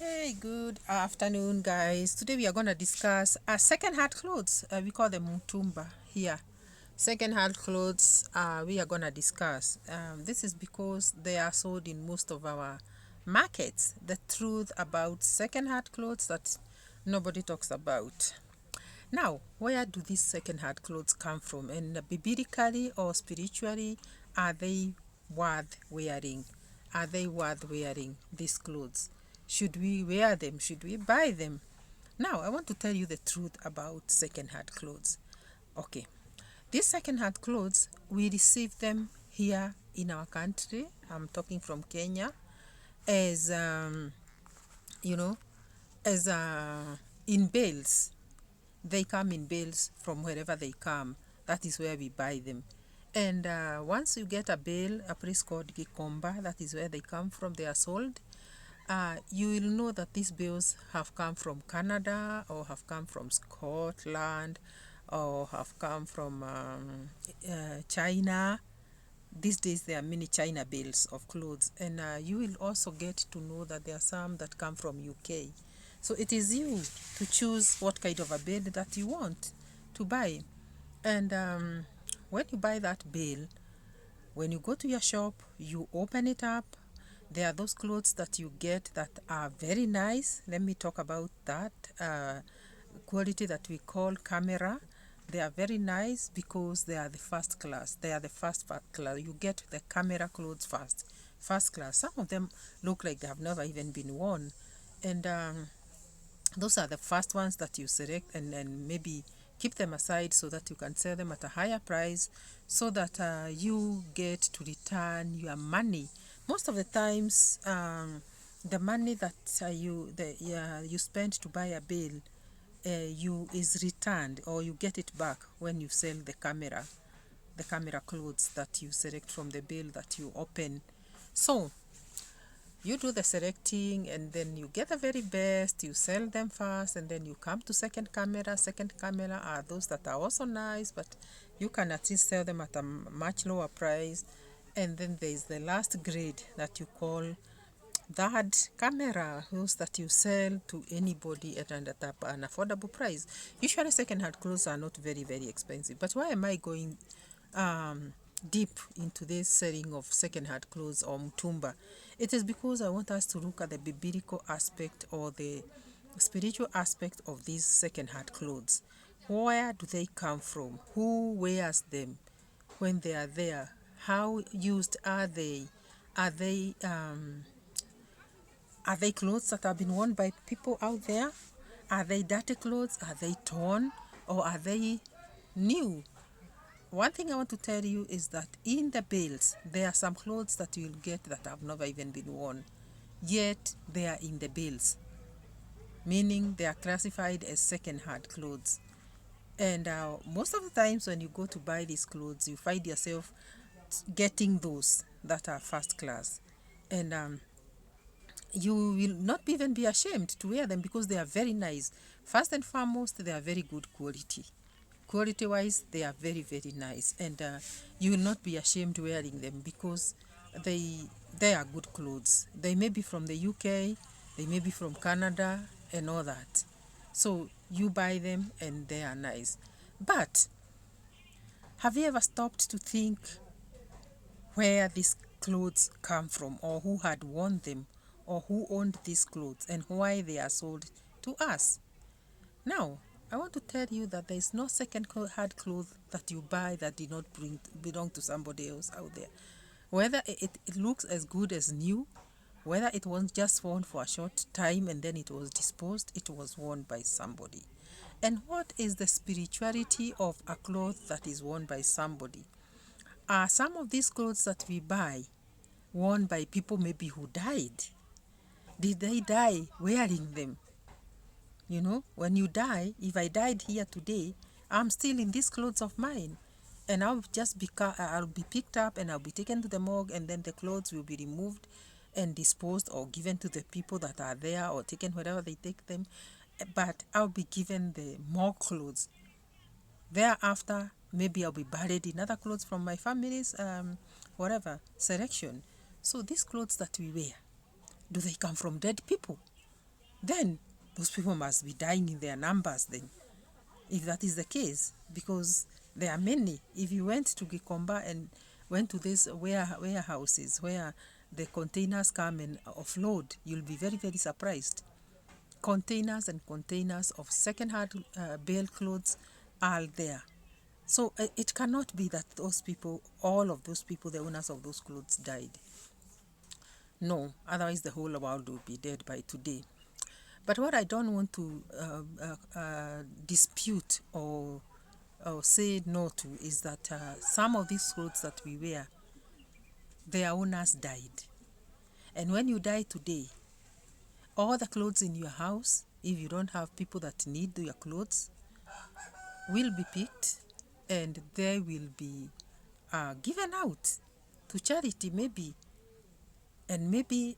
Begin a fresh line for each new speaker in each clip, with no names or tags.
Hey, good afternoon, guys. Today we are going to discuss second-hand clothes. We call them Mutumba here. Second-hand clothes we are going to discuss. This is because they are sold in most of our markets. The truth about second-hand clothes that nobody talks about. Now, where do these second-hand clothes come from? And biblically or spiritually, are they worth wearing? Are they worth wearing these clothes? Should we wear them? Should we buy them? Now, I want to tell you the truth about second-hand clothes. Okay, these second-hand clothes, we receive them here in our country. I'm talking from Kenya as you know, as in bales. They come in bales from wherever they come. That is where we buy them. And once you get a bale, a place called Gikomba, that is where they come from, they are sold. You will know that these bales have come from Canada or have come from Scotland or have come from China. These days there are many China bales of clothes, and you will also get to know that there are some that come from UK. So it is you to choose what kind of a bale that you want to buy. And when you buy that bale, when you go to your shop, you open it up. There are those clothes that you get that are very nice. Let me talk about that quality that we call camera. They are very nice because they are the first class. They are the first class. You get the camera clothes first class. Some of them look like they have never even been worn. And those are the first ones that you select, and maybe keep them aside so that you can sell them at a higher price so that you get to return your money. Most of the times, the money that you spend to buy a bill you is returned, or you get it back when you sell the camera clothes that you select from the bill that you open. So you do the selecting, and then you get the very best, you sell them first, and then you come to second camera are those that are also nice, but you can at least sell them at a much lower price. And then there's the last grade that you call third camera, those that you sell to anybody at an affordable price. Usually second-hand clothes are not very, very expensive. But why am I going deep into this selling of second-hand clothes or Mutumba? It is because I want us to look at the biblical aspect or the spiritual aspect of these second-hand clothes. Where do they come from? Who wears them when they are there? How used are they? Are they are they clothes that have been worn by people out there? Are they dirty clothes? Are they torn? Or are they new? One thing I want to tell you is that in the bales, there are some clothes that you'll get that have never even been worn, yet they are in the bales, meaning they are classified as second-hand clothes. And most of the times when you go to buy these clothes, you find yourself getting those that are first class. And you will not even be ashamed to wear them because they are very nice. First and foremost, they are very good quality. Quality wise, they are very, very nice, and you will not be ashamed wearing them because they they are good clothes. They may be from the UK, they may be from Canada, and all that. So you buy them and they are nice. But have you ever stopped to think where these clothes come from, or who had worn them, or who owned these clothes, and why they are sold to us? Now, I want to tell you that there is no second-hand clothes that you buy that did not belong to somebody else out there. Whether it looks as good as new, whether it was just worn for a short time and then it was disposed, it was worn by somebody. And what is the spirituality of a cloth that is worn by somebody? Are some of these clothes that we buy worn by people maybe who died? Did they die wearing them? You know, when you die, if I died here today, I'm still in these clothes of mine. And I'll be picked up and I'll be taken to the morgue, and then the clothes will be removed and disposed or given to the people that are there, or taken wherever they take them. But I'll be given the more clothes. Thereafter, maybe I'll be buried in other clothes from my family's whatever selection. So these clothes that we wear, do they come from dead people? then those people must be dying in their numbers then, if that is the case, because there are many. If you went to Gikomba and went to these warehouses where the containers come and offload, you'll be very, very surprised. Containers and containers of second-hand bale clothes are there. So it cannot be that those people, all of those people, the owners of those clothes died. No, otherwise the whole world would be dead by today. But what I don't want to dispute or say no to is that some of these clothes that we wear, their owners died. And when you die today, all the clothes in your house, if you don't have people that need your clothes, will be picked and they will be given out to charity maybe, and maybe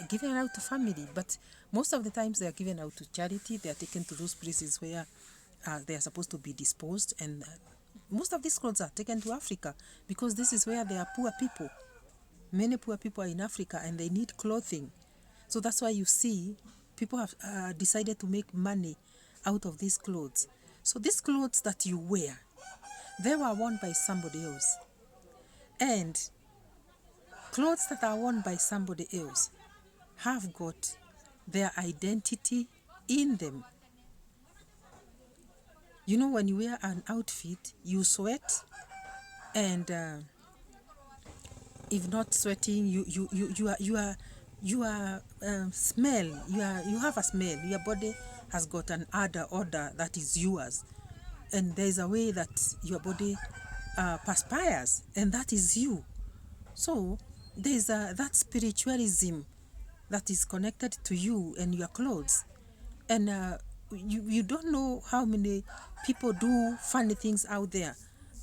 given out to family. But most of the times they are given out to charity. They are taken to those places where they are supposed to be disposed, and most of these clothes are taken to Africa because this is where there are poor people. Many poor people are in Africa and they need clothing. So that's why you see people have decided to make money out of these clothes. So these clothes that you wear, they were worn by somebody else. And clothes that are worn by somebody else have got their identity in them. You know, when you wear an outfit, you sweat, and if not sweating, you are smell. You have a smell. Your body has got an odor that is yours, and there is a way that your body perspires, and that is you. So there is that spiritualism that is connected to you and your clothes, and you don't know how many people do funny things out there.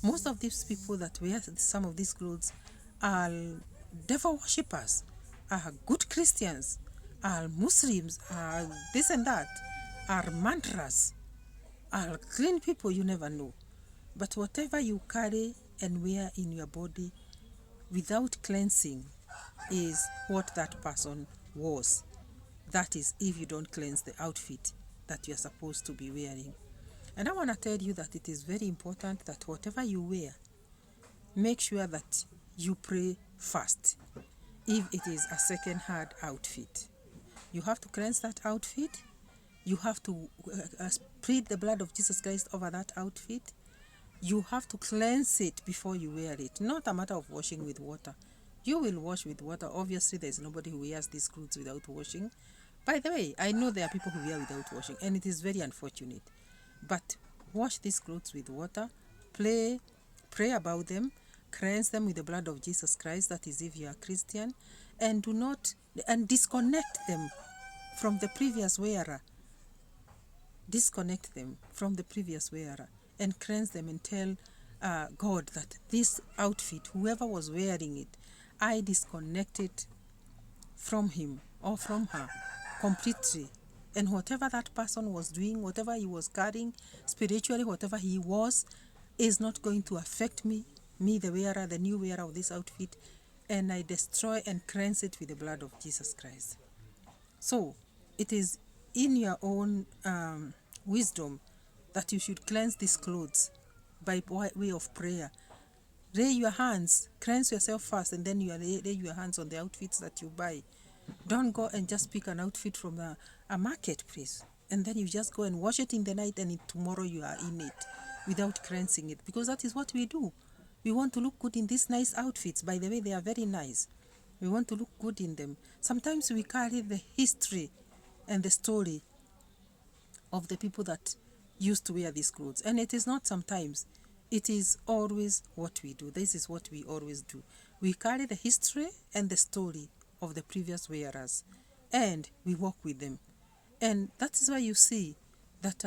Most of these people that wear some of these clothes are devil worshippers, are good Christians, are Muslims, are this and that, are mantras, are clean people. You never know. But whatever you carry and wear in your body without cleansing is what that person was. That is, if you don't cleanse the outfit that you're supposed to be wearing. And I want to tell you that it is very important that whatever you wear, make sure that you pray first. If it is a second-hand outfit, you have to cleanse that outfit. You have to spread the blood of Jesus Christ over that outfit. You have to cleanse it before you wear it. Not a matter of washing with water. You will wash with water. Obviously, there's nobody who wears these clothes without washing. By the way, I know there are people who wear without washing, and it is very unfortunate. But wash these clothes with water, pray about them, cleanse them with the blood of Jesus Christ, that is if you are Christian, and disconnect them from the previous wearer. Disconnect them from the previous wearer and cleanse them and tell God that this outfit, whoever was wearing it, I disconnect it from him or from her completely. And whatever that person was doing, whatever he was carrying, spiritually, whatever he was, is not going to affect me, the wearer, the new wearer of this outfit, and I destroy and cleanse it with the blood of Jesus Christ. So, it is in your own wisdom that you should cleanse these clothes by way of prayer. Lay your hands, cleanse yourself first, and then you lay your hands on the outfits that you buy. Don't go and just pick an outfit from a marketplace, and then you just go and wash it in the night, and tomorrow you are in it without cleansing it, because that is what we do. We want to look good in these nice outfits. By the way, they are very nice. We want to look good in them. Sometimes we carry the history and the story of the people that used to wear these clothes. And it is not sometimes. It is always what we do. This is what we always do. We carry the history and the story of the previous wearers, and we walk with them. And that is why you see that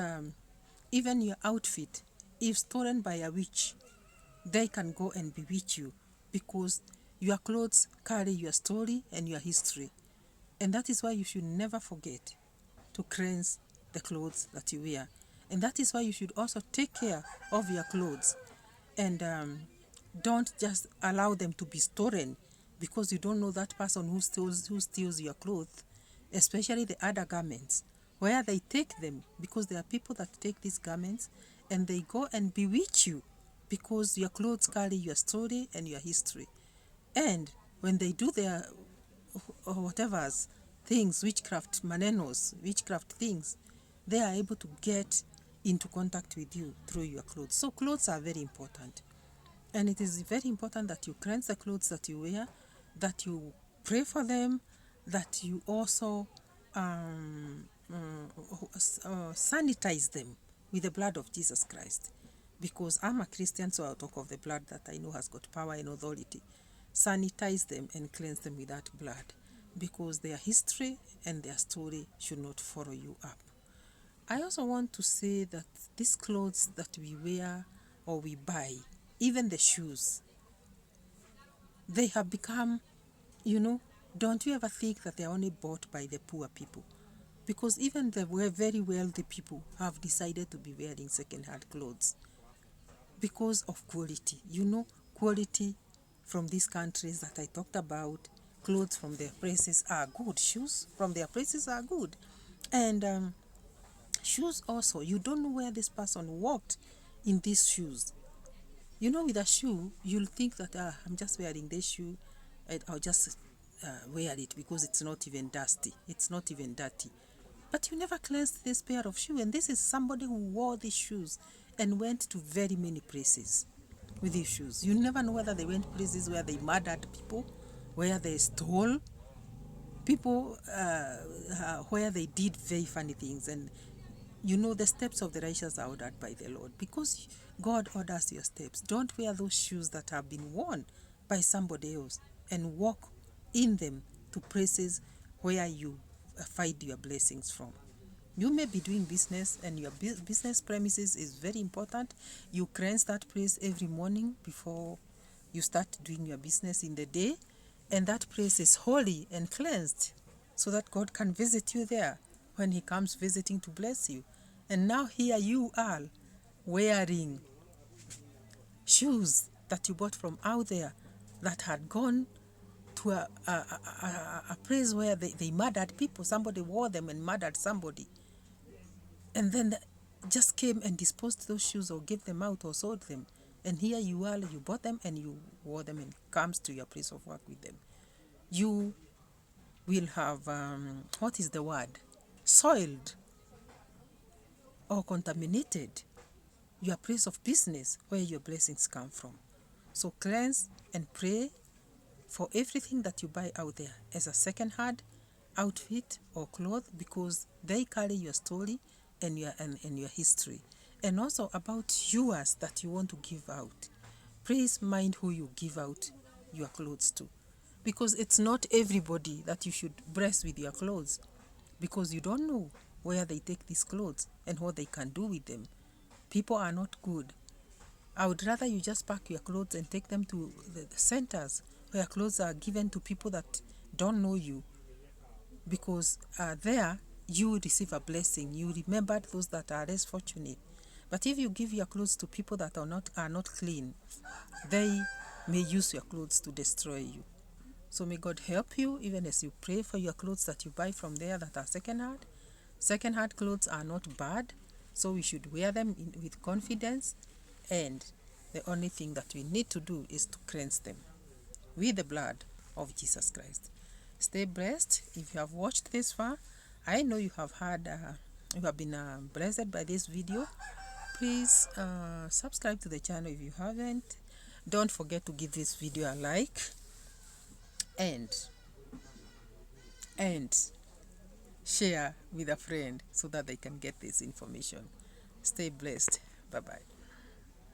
even your outfit, if stolen by a witch, they can go and bewitch you, because your clothes carry your story and your history. And that is why you should never forget to cleanse the clothes that you wear. And that is why you should also take care of your clothes, and don't just allow them to be stolen, because you don't know that person who steals your clothes especially the other garments, where they take them, because there are people that take these garments and they go and bewitch you, because your clothes carry your story and your history. And when they do their whatever's things, witchcraft, manenos, witchcraft things, they are able to get into contact with you through your clothes. So clothes are very important. And it is very important that you cleanse the clothes that you wear, that you pray for them, that you also sanitize them with the blood of Jesus Christ. Because I'm a Christian, so I'll talk of the blood that I know has got power and authority. Sanitize them and cleanse them with that blood, because their history and their story should not follow you up. I also want to say that these clothes that we wear or we buy, even the shoes, they have become, you know, don't you ever think that they're only bought by the poor people? Because even the very wealthy people have decided to be wearing second-hand clothes because of quality. You know, quality from these countries that I talked about, clothes from their places are good, shoes from their places are good. And shoes also, you don't know where this person walked in these shoes. You know, with a shoe, you'll think that I'm just wearing this shoe, and I'll just wear it because it's not even dusty. It's not even dirty. But you never cleansed this pair of shoes, and this is somebody who wore these shoes and went to very many places with these shoes. You never know whether they went places where they murdered people, where they stole people, where they did very funny things. And you know, the steps of the righteous are ordered by the Lord, because God orders your steps. Don't wear those shoes that have been worn by somebody else and walk in them to places where you find your blessings from. You may be doing business, and your business premises is very important. You cleanse that place every morning before you start doing your business in the day, and that place is holy and cleansed, so that God can visit you there when he comes visiting to bless you. And now here you are wearing shoes that you bought from out there that had gone to a place where they murdered people. Somebody wore them and murdered somebody. And then just came and disposed those shoes or gave them out or sold them. And here you are, you bought them and you wore them and comes to your place of work with them. You will have, what is the word? Soiled or contaminated your place of business where your blessings come from. So cleanse and pray for everything that you buy out there as a second-hand outfit or cloth, because they carry your story and your history. And also about yours that you want to give out. Please mind who you give out your clothes to, because it's not everybody that you should bless with your clothes, because you don't know where they take these clothes and what they can do with them. People are not good. I would rather you just pack your clothes and take them to the centers where clothes are given to people that don't know you, because there you receive a blessing. You remembered those that are less fortunate. But if you give your clothes to people that are not clean, they may use your clothes to destroy you. So may God help you, even as you pray for your clothes that you buy from there that are second-hand. Second-hand clothes are not bad, so we should wear them with confidence. And the only thing that we need to do is to cleanse them with the blood of Jesus Christ. Stay blessed. If you have watched this far, I know you have you have been blessed by this video. Please subscribe to the channel if you haven't. Don't forget to give this video a like, and share with a friend so that they can get this information. Stay blessed. Bye-bye.